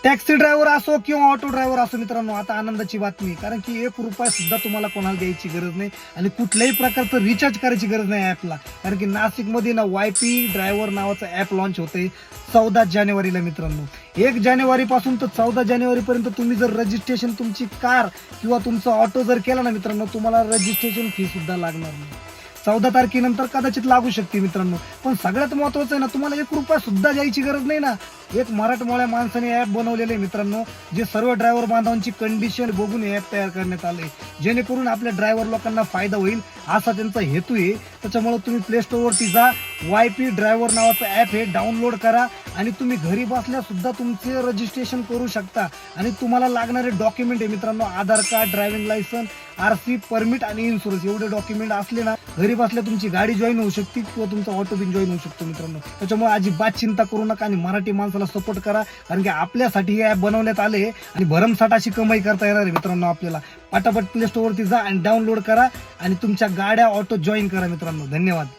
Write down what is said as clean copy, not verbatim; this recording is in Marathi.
टॅक्सी ड्रायव्हर असो किंवा ऑटो ड्रायव्हर असो मित्रांनो, आता आनंदाची बातमी, कारण की 1 रुपया सुद्धा तुम्हाला कोणाला द्यायची गरज नाही आणि कुठल्याही प्रकारचं रिचार्ज करायची गरज नाही ऍपला. कारण की नाशिकमध्ये ना YP ड्रायव्हर नावाचं ऍप लॉन्च होतंय 14 जानेवारीला मित्रांनो. 1 जानेवारी पासून तर 14 जानेवारी पर्यंत तुम्ही जर रजिस्ट्रेशन तुमची कार किंवा तुमचा ऑटो जर केला ना मित्रांनो, तुम्हाला रजिस्ट्रेशन फी सुद्धा लागणार नाही. 14 तारखेनंतर कदाचित लागू शकते मित्रांनो. पण सगळ्यात महत्वाचं आहे ना, तुम्हाला 1 रुपया सुद्धा द्यायची गरज नाही ना. एक मराठमोळ्या माणसाने ऍप बनवलेले मित्रांनो, जे सर्व ड्रायव्हर बांधवांची कंडिशन बघून ऍप तयार करण्यात आले, जेणेकरून आपल्या ड्रायव्हर लोकांना फायदा होईल असा त्यांचा हेतू आहे. त्याच्यामुळे तुम्ही प्ले स्टोअरवरती जा, YP ड्रायव्हर नावाचं ऍप हे डाउनलोड करा आणि तुम्ही घरी बसल्या सुद्धा तुमचे रजिस्ट्रेशन करू शकता. आणि तुम्हाला लागणारे डॉक्युमेंट आहे मित्रांनो, Aadhaar card, driving licence, RC, permit आणि इन्शुरन्स, एवढे डॉक्युमेंट असले ना, घरी बसल्या तुमची गाडी जॉईन होऊ शकते किंवा तुमचा ऑटो बिन जॉईन होऊ शकतो मित्रांनो. त्याच्यामुळे अजिबात चिंता करू नका आणि मराठी माणसाला सपोर्ट करा, कारण की आपल्यासाठी हे ऍप बनवण्यात आले आणि भरमसाठ अशी कमाई करता येणार आहे मित्रांनो आपल्याला. पटापट प्ले स्टोअरवरती जा आणि डाउनलोड करा आणि तुमच्या गाड्या ऑटो जॉईन करा मित्रांनो. धन्यवाद.